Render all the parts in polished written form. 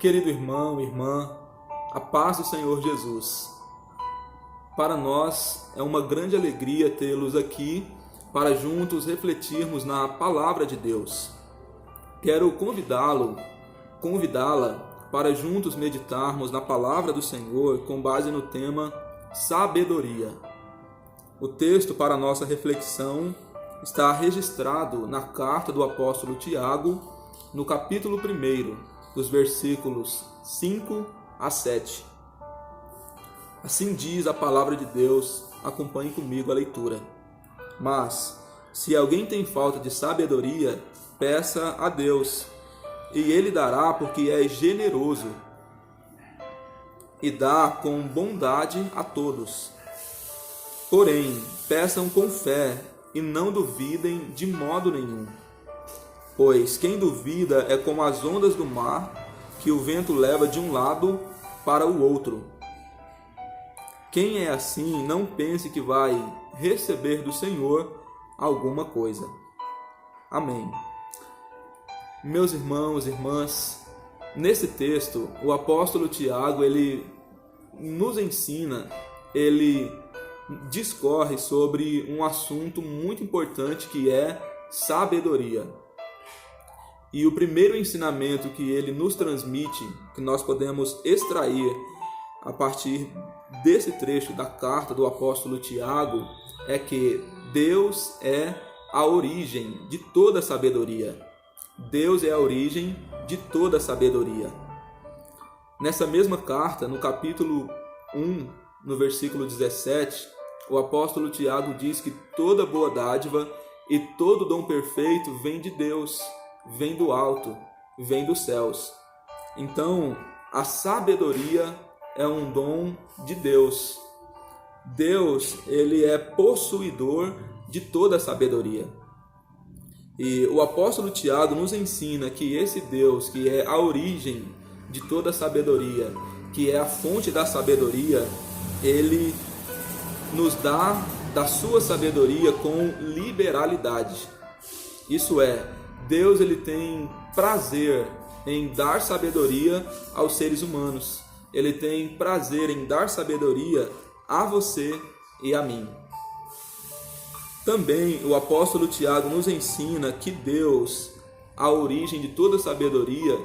Querido irmão, irmã, a paz do Senhor Jesus. Para nós é uma grande alegria tê-los aqui para juntos refletirmos na palavra de Deus. Quero convidá-la para juntos meditarmos na palavra do Senhor com base no tema sabedoria. O texto para nossa reflexão está registrado na carta do apóstolo Tiago, no capítulo 1, dos versículos 5 a 7. Assim diz a palavra de Deus, acompanhe comigo a leitura. Mas, se alguém tem falta de sabedoria, peça a Deus, e Ele dará porque é generoso, e dá com bondade a todos. Porém, peçam com fé, e não duvidem de modo nenhum. Pois quem duvida é como as ondas do mar, que o vento leva de um lado para o outro. Quem é assim, não pense que vai receber do Senhor alguma coisa. Amém. Meus irmãos e irmãs, nesse texto, o apóstolo Tiago, ele nos ensina, ele discorre sobre um assunto muito importante que é sabedoria. E o primeiro ensinamento que ele nos transmite, que nós podemos extrair a partir desse trecho da carta do apóstolo Tiago, é que Deus é a origem de toda sabedoria. Deus é a origem de toda sabedoria. Nessa mesma carta, no capítulo 1, no versículo 17, o apóstolo Tiago diz que toda boa dádiva e todo dom perfeito vem de Deus, vem do alto, vem dos céus. Então, a sabedoria é um dom de Deus. Deus, ele é possuidor de toda a sabedoria. E o apóstolo Tiago nos ensina que esse Deus, que é a origem de toda a sabedoria, que é a fonte da sabedoria, ele nos dá da sua sabedoria com liberalidade. Isso é, Deus ele tem prazer em dar sabedoria aos seres humanos. Ele tem prazer em dar sabedoria a você e a mim. Também o apóstolo Tiago nos ensina que Deus, a origem de toda sabedoria,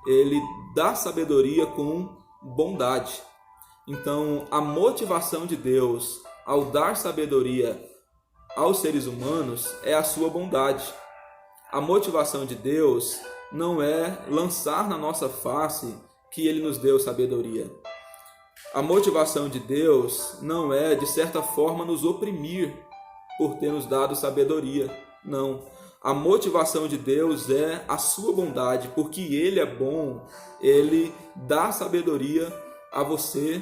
ele dá sabedoria com bondade. Então, a motivação de Deus ao dar sabedoria aos seres humanos é a sua bondade. A motivação de Deus não é lançar na nossa face que Ele nos deu sabedoria. A motivação de Deus não é, de certa forma, nos oprimir por ter nos dado sabedoria. Não. A motivação de Deus é a sua bondade, porque Ele é bom, Ele dá sabedoria a você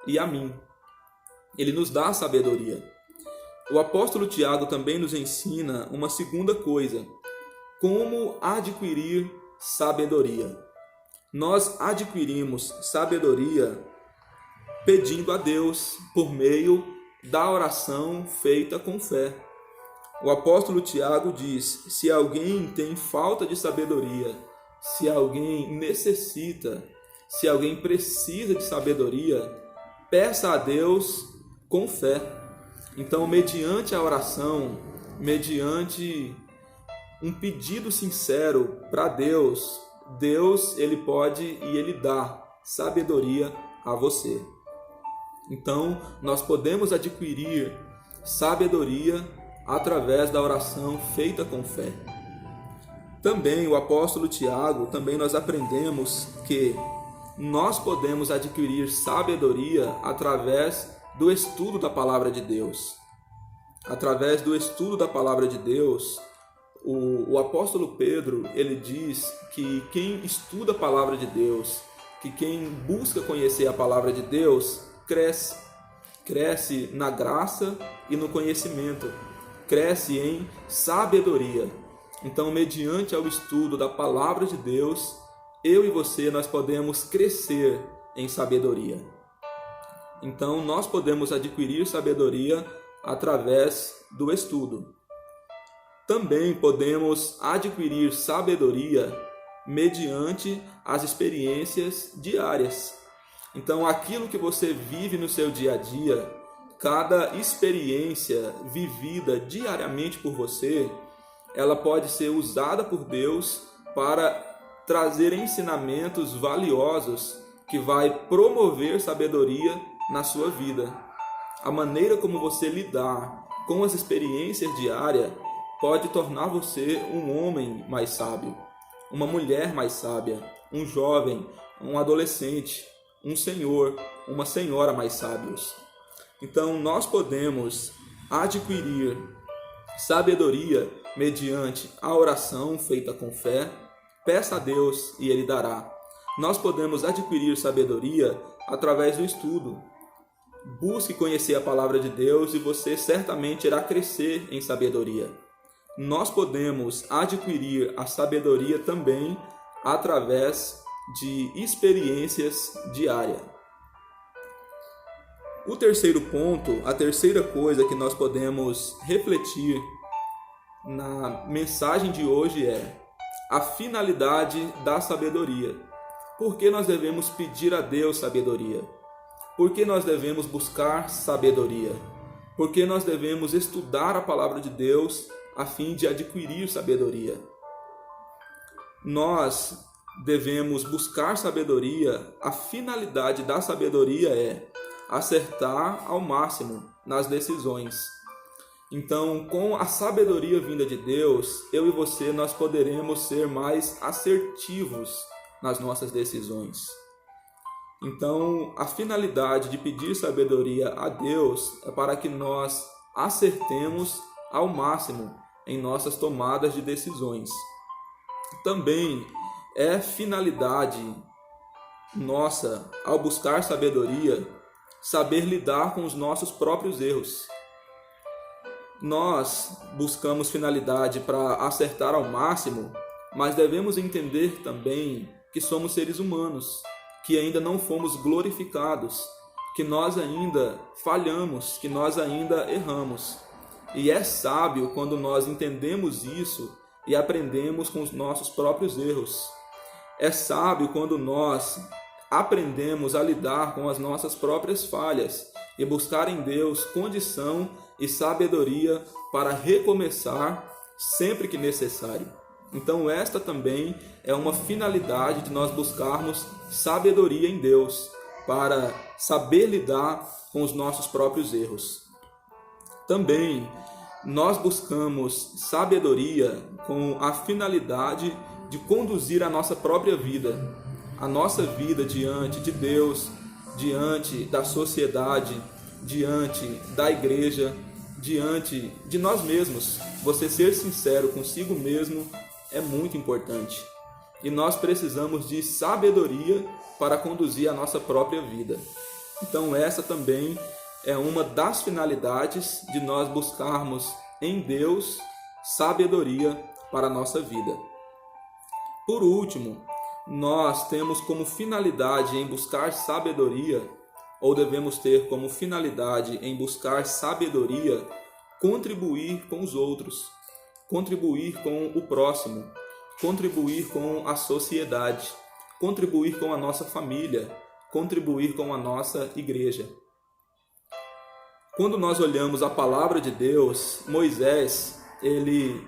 e a mim. Ele nos dá sabedoria. O apóstolo Tiago também nos ensina uma segunda coisa: como adquirir sabedoria. Nós adquirimos sabedoria pedindo a Deus por meio da oração feita com fé. O apóstolo Tiago diz: se alguém tem falta de sabedoria, se alguém necessita, se alguém precisa de sabedoria, peça a Deus com fé. Então, mediante a oração, mediante um pedido sincero para Deus, Deus ele pode e ele dá sabedoria a você. Então, nós podemos adquirir sabedoria através da oração feita com fé. Também o apóstolo Tiago, também nós aprendemos que nós podemos adquirir sabedoria através do estudo da palavra de Deus. Através do estudo da palavra de Deus, o apóstolo Pedro, ele diz que quem estuda a palavra de Deus, que quem busca conhecer a palavra de Deus, cresce na graça e no conhecimento, cresce em sabedoria. Então, mediante ao estudo da palavra de Deus, eu e você, nós podemos crescer em sabedoria. Então, nós podemos adquirir sabedoria através do estudo. Também podemos adquirir sabedoria mediante as experiências diárias. Então, aquilo que você vive no seu dia a dia, cada experiência vivida diariamente por você, ela pode ser usada por Deus para trazer ensinamentos valiosos que vai promover sabedoria na sua vida. A maneira como você lidar com as experiências diárias pode tornar você um homem mais sábio, uma mulher mais sábia, um jovem, um adolescente, um senhor, uma senhora mais sábios. Então, nós podemos adquirir sabedoria mediante a oração feita com fé. Peça a Deus e Ele dará. Nós podemos adquirir sabedoria através do estudo. Busque conhecer a palavra de Deus e você certamente irá crescer em sabedoria. Nós podemos adquirir a sabedoria também através de experiências diárias. O terceiro ponto, a terceira coisa que nós podemos refletir na mensagem de hoje é a finalidade da sabedoria. Por que nós devemos pedir a Deus sabedoria? Por que nós devemos buscar sabedoria? Por que nós devemos estudar a palavra de Deus a fim de adquirir sabedoria? Nós devemos buscar sabedoria. A finalidade da sabedoria é acertar ao máximo nas decisões. Então, com a sabedoria vinda de Deus, eu e você, nós poderemos ser mais assertivos nas nossas decisões. Então, a finalidade de pedir sabedoria a Deus é para que nós acertemos ao máximo em nossas tomadas de decisões. Também é finalidade nossa, ao buscar sabedoria, saber lidar com os nossos próprios erros. Nós buscamos finalidade para acertar ao máximo, mas devemos entender também que somos seres humanos, que ainda não fomos glorificados, que nós ainda falhamos, que nós ainda erramos. E é sábio quando nós entendemos isso e aprendemos com os nossos próprios erros. É sábio quando nós aprendemos a lidar com as nossas próprias falhas e buscar em Deus condição e sabedoria para recomeçar sempre que necessário. Então esta também é uma finalidade de nós buscarmos sabedoria em Deus para saber lidar com os nossos próprios erros. Também nós buscamos sabedoria com a finalidade de conduzir a nossa própria vida, a nossa vida diante de Deus, diante da sociedade, diante da igreja, diante de nós mesmos. Você ser sincero consigo mesmo é muito importante. E nós precisamos de sabedoria para conduzir a nossa própria vida. Então essa também é uma das finalidades de nós buscarmos em Deus sabedoria para a nossa vida. Por último, nós temos como finalidade em buscar sabedoria, ou devemos ter como finalidade em buscar sabedoria, contribuir com os outros, contribuir com o próximo, contribuir com a sociedade, contribuir com a nossa família, contribuir com a nossa igreja. Quando nós olhamos a palavra de Deus, Moisés, ele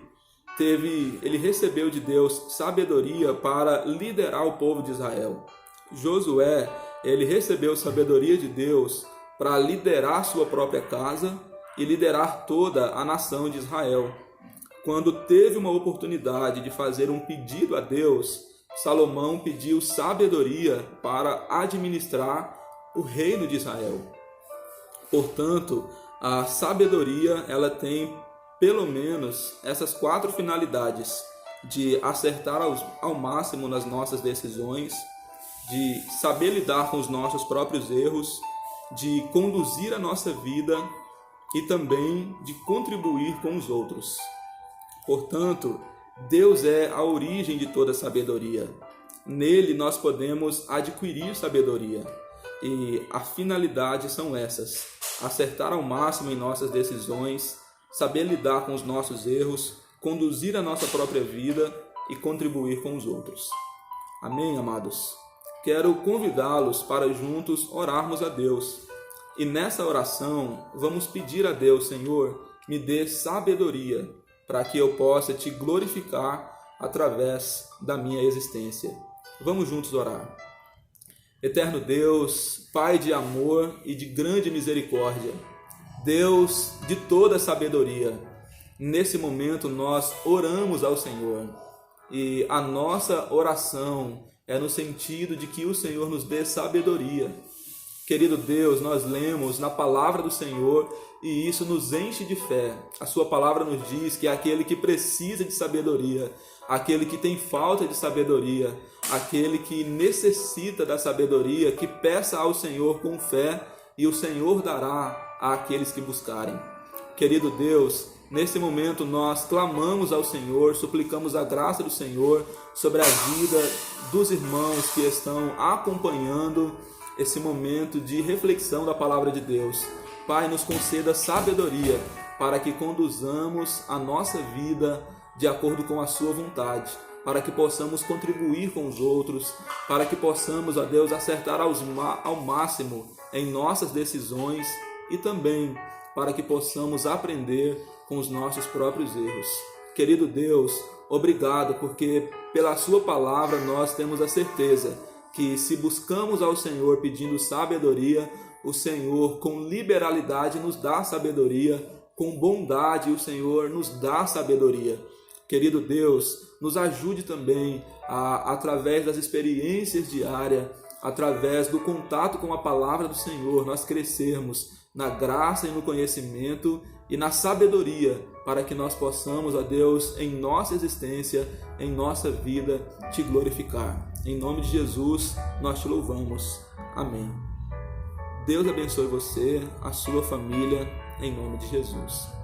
recebeu de Deus sabedoria para liderar o povo de Israel. Josué, ele recebeu sabedoria de Deus para liderar sua própria casa e liderar toda a nação de Israel. Quando teve uma oportunidade de fazer um pedido a Deus, Salomão pediu sabedoria para administrar o reino de Israel. Portanto, a sabedoria ela tem pelo menos essas 4 finalidades: de acertar ao máximo nas nossas decisões, de saber lidar com os nossos próprios erros, de conduzir a nossa vida e também de contribuir com os outros. Portanto, Deus é a origem de toda sabedoria. Nele nós podemos adquirir sabedoria. E a finalidade são essas: acertar ao máximo em nossas decisões, saber lidar com os nossos erros, conduzir a nossa própria vida e contribuir com os outros. Amém, amados? Quero convidá-los para juntos orarmos a Deus. E nessa oração, vamos pedir a Deus: Senhor, me dê sabedoria para que eu possa te glorificar através da minha existência. Vamos juntos orar. Eterno Deus, Pai de amor e de grande misericórdia, Deus de toda sabedoria, nesse momento nós oramos ao Senhor e a nossa oração é no sentido de que o Senhor nos dê sabedoria. Querido Deus, nós lemos na palavra do Senhor e isso nos enche de fé. A sua palavra nos diz que aquele que precisa de sabedoria, aquele que tem falta de sabedoria, aquele que necessita da sabedoria, que peça ao Senhor com fé e o Senhor dará àqueles que buscarem. Querido Deus, nesse momento nós clamamos ao Senhor, suplicamos a graça do Senhor sobre a vida dos irmãos que estão acompanhando esse momento de reflexão da palavra de Deus. Pai, nos conceda sabedoria para que conduzamos a nossa vida de acordo com a sua vontade, para que possamos contribuir com os outros, para que possamos, ó Deus, acertar ao máximo em nossas decisões e também para que possamos aprender com os nossos próprios erros. Querido Deus, obrigado, porque pela sua palavra nós temos a certeza que se buscamos ao Senhor pedindo sabedoria, o Senhor com liberalidade nos dá sabedoria, com bondade o Senhor nos dá sabedoria. Querido Deus, nos ajude também através das experiências diárias, através do contato com a palavra do Senhor, nós crescermos na graça e no conhecimento e na sabedoria, para que nós possamos, ó Deus, em nossa existência, em nossa vida, te glorificar. Em nome de Jesus, nós te louvamos. Amém. Deus abençoe você, a sua família, em nome de Jesus.